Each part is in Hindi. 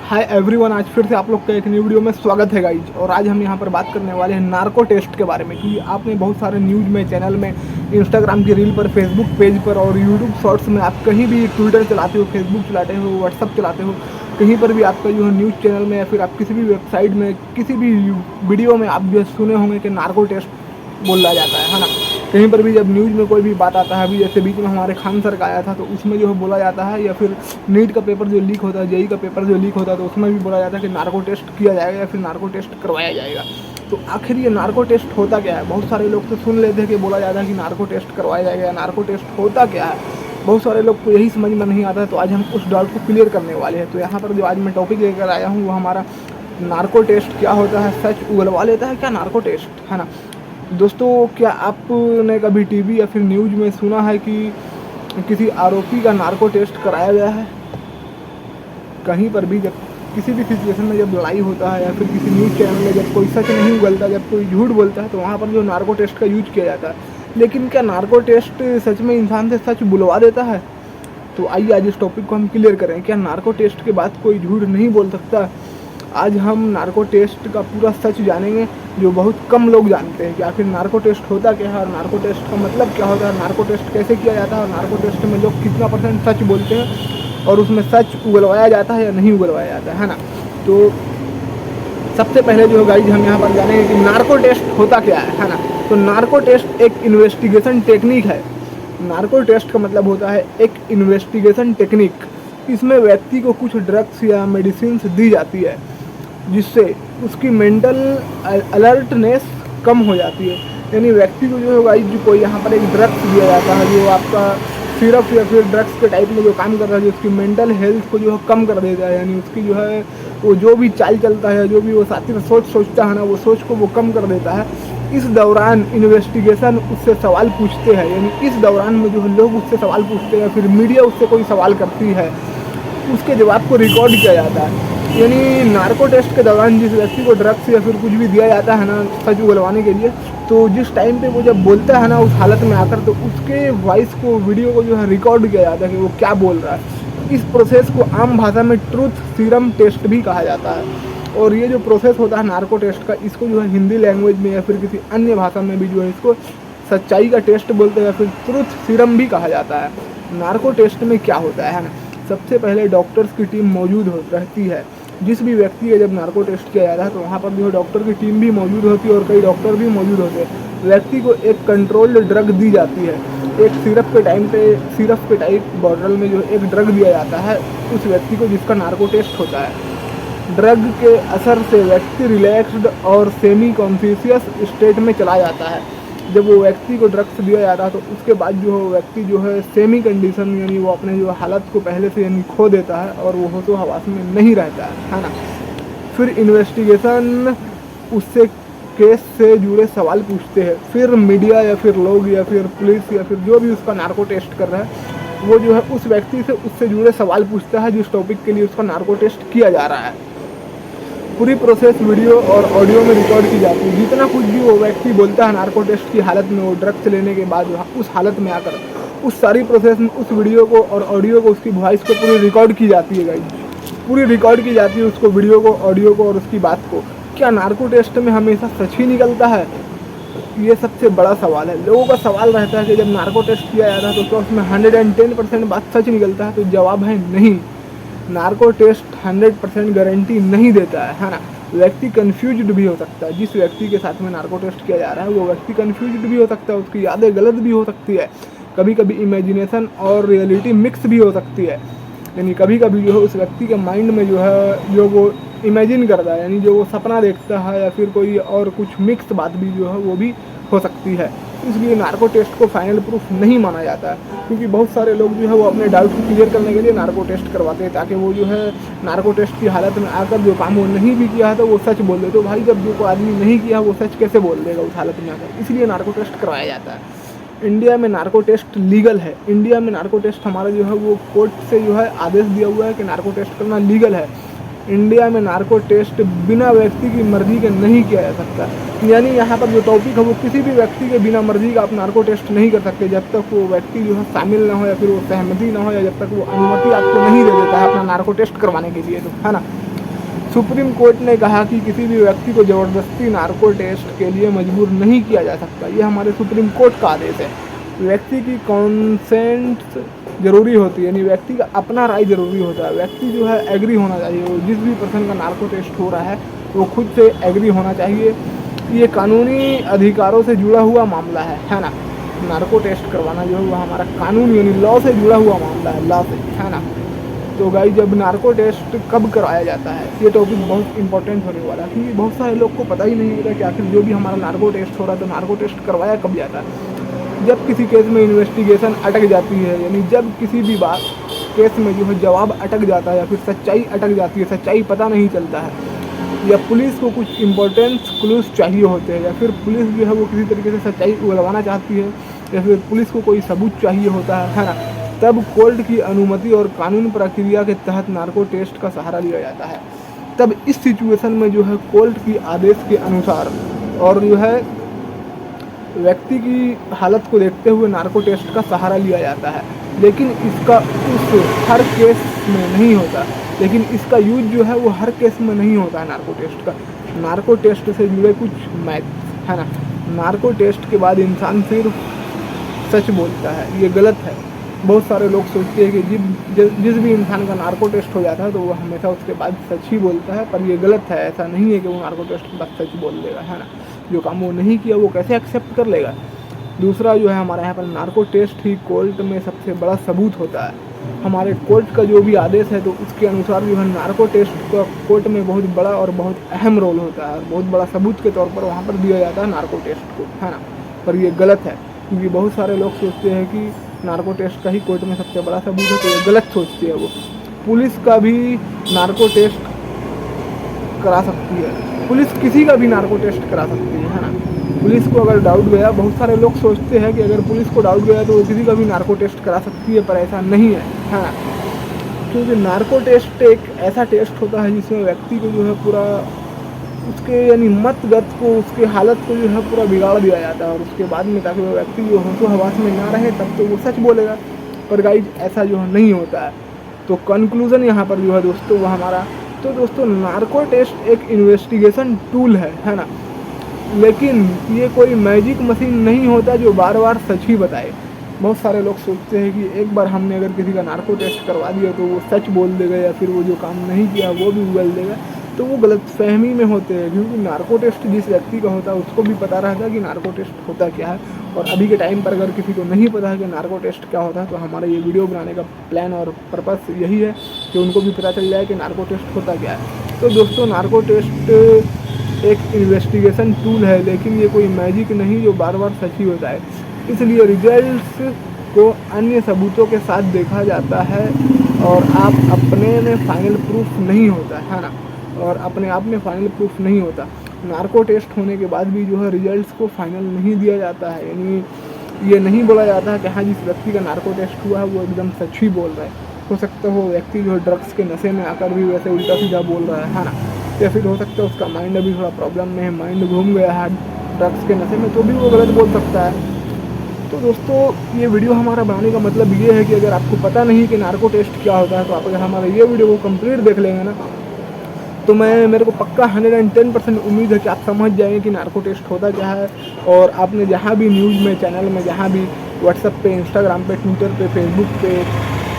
हाय एवरीवन, आज फिर से आप लोग का एक नई वीडियो में स्वागत है गाइज। और आज हम यहाँ पर बात करने वाले हैं नार्को टेस्ट के बारे में, क्योंकि आपने बहुत सारे न्यूज़ में, चैनल में, इंस्टाग्राम की रील पर, फेसबुक पेज पर और यूट्यूब शॉर्ट्स में, आप कहीं भी ट्विटर चलाते हो, फेसबुक चलाते हो, व्हाट्सअप चलाते हो, कहीं पर भी आपका जो है न्यूज़ चैनल में या फिर आप किसी भी वेबसाइट में, किसी भी वीडियो में आप जो है सुने होंगे कि नार्को टेस्ट बोला जाता है ना। कहीं पर भी जब न्यूज़ में कोई भी बात आता है, अभी जैसे बीच में हमारे खान सर का आया था, तो उसमें जो है बोला जाता है, या फिर नीट का पेपर जो लीक होता है, जेई का पेपर जो लीक होता है, तो उसमें भी बोला जाता है कि नार्को टेस्ट किया जाएगा या फिर नार्को टेस्ट करवाया जाएगा। तो आखिर ये नार्को टेस्ट होता क्या है? बहुत सारे लोग तो सुन लेते हैं कि बोला जाता है कि नार्को टेस्ट करवाया जाएगा। नार्को टेस्ट होता क्या है? बहुत सारे लोग को यही समझ में नहीं आता है। तो आज हम उस डाउट को क्लियर करने वाले हैं। तो यहाँ पर जो आज मैं टॉपिक लेकर आया हूँ वो हमारा नार्को टेस्ट क्या होता है, सच उगलवा लेता है क्या नार्को टेस्ट, है ना। दोस्तों, क्या आपने कभी टीवी या फिर न्यूज़ में सुना है कि किसी आरोपी का नार्को टेस्ट कराया गया है? कहीं पर भी जब किसी भी सिचुएशन में जब लड़ाई होता है या फिर किसी न्यूज़ चैनल में जब कोई सच नहीं उगलता, जब कोई झूठ बोलता है, तो वहाँ पर जो नार्को टेस्ट का यूज किया जाता है। लेकिन क्या नार्को टेस्ट सच में इंसान से सच बुलवा देता है? तो आइए आज इस टॉपिक को हम क्लियर करें। क्या नार्को टेस्ट के बाद कोई झूठ नहीं बोल सकता? आज हम नार्को टेस्ट का पूरा सच जानेंगे, जो बहुत कम लोग जानते हैं कि आखिर नार्को टेस्ट होता क्या है और नार्को टेस्ट का मतलब क्या होता है, नार्को टेस्ट कैसे किया जाता है और नार्को टेस्ट में लोग कितना % सच बोलते हैं और उसमें सच उगलवाया जाता है या नहीं उगलवाया जाता है ना। तो सबसे पहले जो गाइज हम यहाँ पर जानेंगे कि नार्को टेस्ट होता क्या है ना। तो नार्को टेस्ट एक इन्वेस्टिगेशन टेक्निक है। नार्को टेस्ट का मतलब होता है एक इन्वेस्टिगेशन टेक्निक। इसमें व्यक्ति को कुछ ड्रग्स या मेडिसिन दी जाती है जिससे उसकी मेंटल अलर्टनेस कम हो जाती है। यानी व्यक्ति को जो है गाइस, जो कोई यहाँ पर एक ड्रग्स दिया जाता है जो आपका सिरप या फिर ड्रग्स के टाइप में जो काम कर रहा है, जो उसकी मेंटल हेल्थ को जो है कम कर देता है। यानी उसकी जो है वो जो भी चाल चलता है, जो भी वो साथी सोचता है ना, वो सोच को वो कम कर देता है। इस दौरान इन्वेस्टिगेशन उससे सवाल पूछते हैं। यानी इस दौरान में जो है लोग उससे सवाल पूछते हैं, फिर मीडिया उससे कोई सवाल करती है, उसके जवाब को रिकॉर्ड किया जाता है। यानी नार्को टेस्ट के दौरान जिस व्यक्ति को ड्रग्स या फिर कुछ भी दिया जाता है ना सच उगलवाने के लिए, तो जिस टाइम पे वो जब बोलता है ना उस हालत में आकर, तो उसके वॉइस को, वीडियो को जो है रिकॉर्ड किया जाता है कि वो क्या बोल रहा है। इस प्रोसेस को आम भाषा में ट्रूथ सीरम टेस्ट भी कहा जाता है। और ये जो प्रोसेस होता है नार्को टेस्ट का, इसको जो है हिंदी लैंग्वेज में या फिर किसी अन्य भाषा में भी जो है इसको सच्चाई का टेस्ट बोलते हैं या फिर ट्रूथ सीरम भी कहा जाता है। नार्को टेस्ट में क्या होता है ना, सबसे पहले डॉक्टर्स की टीम मौजूद रहती है। जिस भी व्यक्ति का जब नार्को टेस्ट किया जाता है तो वहाँ पर जो है डॉक्टर की टीम भी मौजूद होती है और कई डॉक्टर भी मौजूद होते हैं। व्यक्ति को एक कंट्रोल्ड ड्रग दी जाती है। एक सिरप के टाइम पे, सिरप के टाइप बॉटल में जो एक ड्रग दिया जाता है उस व्यक्ति को जिसका नार्को टेस्ट होता है। ड्रग के असर से व्यक्ति रिलैक्स्ड और सेमी कॉन्शियस स्टेट में चला जाता है। जब वो व्यक्ति को ड्रग्स दिया जाता है तो उसके बाद जो है व्यक्ति जो है सेमी कंडीशन, यानी वो अपने जो हालत को पहले से यानी खो देता है और वो होशो हवास में नहीं रहता है ना। फिर इन्वेस्टिगेशन उससे केस से जुड़े सवाल पूछते हैं। फिर मीडिया या फिर लोग या फिर पुलिस या फिर जो भी उसका नार्को टेस्ट कर रहा है वो जो है उस व्यक्ति से उससे जुड़े सवाल पूछता है जिस टॉपिक के लिए उसका नार्को टेस्ट किया जा रहा है। पूरी प्रोसेस वीडियो और ऑडियो में रिकॉर्ड की जाती है। जितना कुछ भी वो व्यक्ति बोलता है नार्को टेस्ट की हालत में, वो ड्रग्स लेने के बाद उस हालत में आकर, उस सारी प्रोसेस में उस वीडियो को और ऑडियो को, उसकी वॉइस को पूरी रिकॉर्ड की जाती है गाइस। पूरी रिकॉर्ड की जाती है उसको, वीडियो को, ऑडियो को और उसकी बात को। क्या नार्को टेस्ट में हमेशा सच ही निकलता है? ये सबसे बड़ा सवाल है। लोगों का सवाल रहता है कि जब नार्को टेस्ट किया जाता है तो क्या उसमें 110% बात सच निकलता है? तो जवाब है नहीं। नार्को टेस्ट 100% गारंटी नहीं देता है ना। व्यक्ति कंफ्यूज्ड भी हो सकता है। जिस व्यक्ति के साथ में नार्को टेस्ट किया जा रहा है वो व्यक्ति कंफ्यूज्ड भी हो सकता है, उसकी यादें गलत भी हो सकती है, कभी कभी इमेजिनेशन और रियलिटी मिक्स भी हो सकती है। यानी कभी कभी जो है उस व्यक्ति के माइंड में जो है, जो वो इमेजिन करता है, यानी जो वो सपना देखता है या फिर कोई और कुछ मिक्स बात भी जो है वो भी हो सकती है। इसलिए नार्को टेस्ट को फाइनल प्रूफ नहीं माना जाता है, क्योंकि बहुत सारे लोग जो है वो अपने डाउट को क्लियर करने के लिए नार्को टेस्ट करवाते हैं, ताकि वो जो है नार्को टेस्ट की हालत में आकर जो काम वो नहीं भी किया है तो वो सच बोल दे। तो भाई, जब जो कोई आदमी नहीं किया वो सच कैसे बोल देगा उस हालत में आकर? इसलिए नार्को टेस्ट करवाया जाता है। इंडिया में नार्को टेस्ट लीगल है। इंडिया में नार्को टेस्ट हमारा जो है वो कोर्ट से जो है आदेश दिया हुआ है कि नार्को टेस्ट करना लीगल है। इंडिया में नार्को टेस्ट बिना व्यक्ति की मर्जी के नहीं किया जा सकता। यानी यहाँ पर जो टॉपिक है वो किसी भी व्यक्ति के बिना मर्जी का आप नार्को टेस्ट नहीं कर सकते जब तक वो व्यक्ति जो है शामिल ना हो या फिर वो सहमति ना हो या जब तक वो अनुमति आपको नहीं दे देता है अपना नार्को टेस्ट करवाने के लिए, तो है ना। सुप्रीम कोर्ट ने कहा कि किसी भी व्यक्ति को ज़बरदस्ती नार्को टेस्ट के लिए मजबूर नहीं किया जा सकता। ये हमारे सुप्रीम कोर्ट का आदेश है। व्यक्ति की कॉन्सेंट ज़रूरी होती है, यानी व्यक्ति का अपना राय ज़रूरी होता है। व्यक्ति जो है एग्री होना चाहिए, वो जिस भी पर्सन का नार्को टेस्ट हो रहा है वो खुद से एग्री होना चाहिए। ये कानूनी अधिकारों से जुड़ा हुआ मामला है ना। नार्को टेस्ट करवाना जो है वो हमारा कानून यानी लॉ से जुड़ा हुआ मामला है, लॉ से, है ना। तो गाइस, जब नार्को टेस्ट कब करवाया जाता है, ये टॉपिक बहुत इंपॉर्टेंट होने वाला है क्योंकि बहुत सारे लोग को पता ही नहीं होता कि आखिर जो भी हमारा नार्को टेस्ट हो रहा है तो नार्को टेस्ट करवाया कब जाता है। जब किसी केस में इन्वेस्टिगेशन अटक जाती है, यानी जब किसी भी बात केस में जो है जवाब अटक जाता है या फिर सच्चाई अटक जाती है, सच्चाई पता नहीं चलता है, या पुलिस को कुछ इंपॉर्टेंट क्लूज चाहिए होते हैं, या फिर पुलिस जो है वो किसी तरीके से सच्चाई उगलवाना चाहती है, या फिर पुलिस को कोई सबूत चाहिए होता है ना, तब कोर्ट की अनुमति और कानून प्रक्रिया के तहत नार्को टेस्ट का सहारा लिया जाता है। तब इस सिचुएशन में जो है कोर्ट की आदेश के अनुसार और जो है व्यक्ति की हालत को देखते हुए नार्को टेस्ट का सहारा लिया जाता है। लेकिन इसका उस हर केस में नहीं होता, लेकिन इसका यूज जो है वो हर केस में नहीं होता है नार्को टेस्ट का। नार्को टेस्ट से जुड़े कुछ मैथ, है ना। नार्को टेस्ट के बाद इंसान सिर्फ सच बोलता है, ये गलत है। बहुत सारे लोग सोचते हैं कि जिस भी इंसान का नार्को टेस्ट हो जाता है तो वो हमेशा उसके बाद सच ही बोलता है, पर ये गलत है। ऐसा नहीं है कि वो नार्को टेस्ट के बाद सच बोल देगा, है ना। जो काम वो नहीं किया वो कैसे एक्सेप्ट कर लेगा। दूसरा जो है हमारे यहाँ पर नार्को टेस्ट ही कोर्ट में सबसे बड़ा सबूत होता है। हमारे कोर्ट का जो भी आदेश है तो उसके अनुसार जो है नार्को टेस्ट का कोर्ट में बहुत बड़ा और बहुत अहम रोल होता है, बहुत बड़ा सबूत के तौर पर वहाँ पर दिया जाता है नार्को टेस्ट को, है ना। पर ये गलत है क्योंकि बहुत सारे लोग सोचते हैं कि नार्को टेस्ट का ही कोर्ट में सबसे बड़ा सबूत है, तो ये गलत सोचती है वो। पुलिस का भी नार्को टेस्ट करा सकती है, पुलिस किसी का भी नार्को टेस्ट करा सकती है ना। पुलिस को अगर डाउट गया, बहुत सारे लोग सोचते हैं कि अगर पुलिस को डाउट गया तो वो किसी का भी नार्को टेस्ट करा सकती है, पर ऐसा नहीं है, है ना। क्योंकि नार्को टेस्ट एक ऐसा टेस्ट होता है जिसमें व्यक्ति को जो है पूरा उसके यानी मतगत को, उसके हालत को जो है पूरा बिगाड़ दिया जाता है और उसके बाद में ताकि वो व्यक्ति जो होशो हवास में ना रहे तब तो वो सच बोलेगा। पर गाइज ऐसा जो है नहीं होता है। तो कंक्लूज़न यहाँ पर जो है दोस्तों वो हमारा, तो दोस्तों नार्को टेस्ट एक इन्वेस्टिगेशन टूल है ना। लेकिन ये कोई मैजिक मशीन नहीं होता जो बार बार सच ही बताए। बहुत सारे लोग सोचते हैं कि एक बार हमने अगर किसी का नार्को टेस्ट करवा दिया तो वो सच बोल देगा या फिर वो जो काम नहीं किया वो भी उगल देगा, तो वो गलतफहमी में होते हैं। क्योंकि नार्को टेस्ट जिस व्यक्ति का होता है उसको भी पता रहता है कि नार्को टेस्ट होता क्या है। और अभी के टाइम पर अगर किसी को नहीं पता है कि नार्को टेस्ट क्या होता है तो हमारा ये वीडियो बनाने का प्लान और पर्पस यही है कि उनको भी पता चल जाए कि नार्को टेस्ट होता क्या है। तो दोस्तों नार्को टेस्ट एक इन्वेस्टिगेशन टूल है, लेकिन ये कोई मैजिक नहीं जो बार बार सच ही होता है। इसलिए रिजल्ट्स को अन्य सबूतों के साथ देखा जाता है और आप अपने में फाइनल प्रूफ नहीं होता है ना, और अपने आप में फाइनल प्रूफ नहीं होता। नार्को टेस्ट होने के बाद भी जो है रिजल्ट्स को फाइनल नहीं दिया जाता है, यानी ये नहीं बोला जाता है कि हाँ जिस व्यक्ति का नार्को टेस्ट हुआ है वो एकदम सच ही बोल रहा है। हो सकता है वो व्यक्ति जो है ड्रग्स के नशे में आकर भी वैसे उल्टा सीधा बोल रहा है ना, या फिर हो सकता है उसका माइंड अभी थोड़ा प्रॉब्लम में है, माइंड घूम गया है ड्रग्स के नशे में, तो भी वो गलत बोल सकता है। तो दोस्तों ये वीडियो हमारा बनाने का मतलब ये है कि अगर आपको पता नहीं कि नार्को टेस्ट क्या होता है तो आप अगर हमारा ये वीडियो को कंप्लीट देख लेंगे ना तो मेरे को पक्का 110% उम्मीद है कि आप समझ जाएंगे कि नार्को टेस्ट होता क्या है। और आपने जहाँ भी न्यूज़ में, चैनल में, जहाँ भी व्हाट्सएप पे, इंस्टाग्राम पे, ट्विटर पे, फेसबुक पे,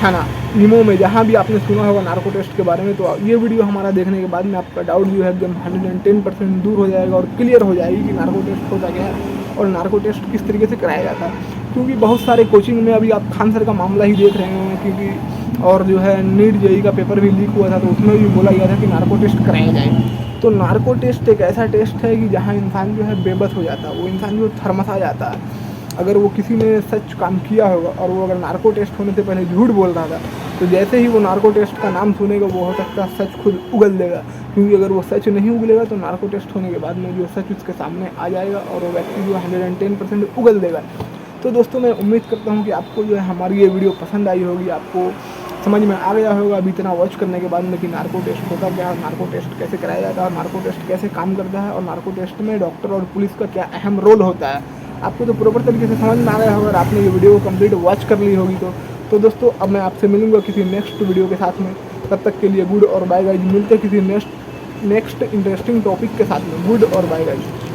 है ना, ईमो में, जहाँ भी आपने सुना होगा नार्को टेस्ट के बारे में, तो ये वीडियो हमारा देखने के बाद में आपका डाउट जो है एकदम 110% दूर हो जाएगा और क्लियर हो जाएगी कि नार्को टेस्ट होता क्या है और नार्को टेस्ट किस तरीके से कराया जाता है। क्योंकि बहुत सारे कोचिंग में अभी आप खान सर का मामला ही देख रहे हैं, क्योंकि और जो है नीट जेईई का पेपर भी लीक हुआ था तो उसमें भी बोला गया था कि नार्को टेस्ट कराया जाए। तो नार्को टेस्ट एक ऐसा टेस्ट है कि जहाँ इंसान जो है बेबस हो जाता है, वो इंसान जो थर्मसा जाता है। अगर वो किसी ने सच काम किया होगा और वो अगर नार्को टेस्ट होने से पहले झूठ बोल रहा था तो जैसे ही वो नार्को टेस्ट का नाम सुनेगा वो हो सकता है सच खुद उगल देगा। क्योंकि अगर वो सच नहीं उगलेगा तो नार्को टेस्ट होने के बाद में जो सच उसके सामने आ जाएगा और वो व्यक्ति जो 110% उगल देगा। तो दोस्तों मैं उम्मीद करता हूँ कि आपको जो है हमारी ये वीडियो पसंद आई होगी, आपको समझ में आ गया होगा अभी इतना वॉच करने के बाद में कि नार्को टेस्ट होता क्या है, नार्को टेस्ट कैसे कराया जाता है और नार्को टेस्ट कैसे काम करता है और नार्को टेस्ट में डॉक्टर और पुलिस का क्या अहम रोल होता है। आपको तो प्रॉपर तरीके से समझ में आ गया होगा और आपने ये वीडियो को कंप्लीट वॉच कर ली होगी। तो दोस्तों अब मैं आपसे मिलूंगा किसी नेक्स्ट वीडियो के साथ में। तब तक के लिए गुड और बाय गाइज। मिलते हैं किसी नेक्स्ट इंटरेस्टिंग टॉपिक के साथ में। गुड और बाय गाइज।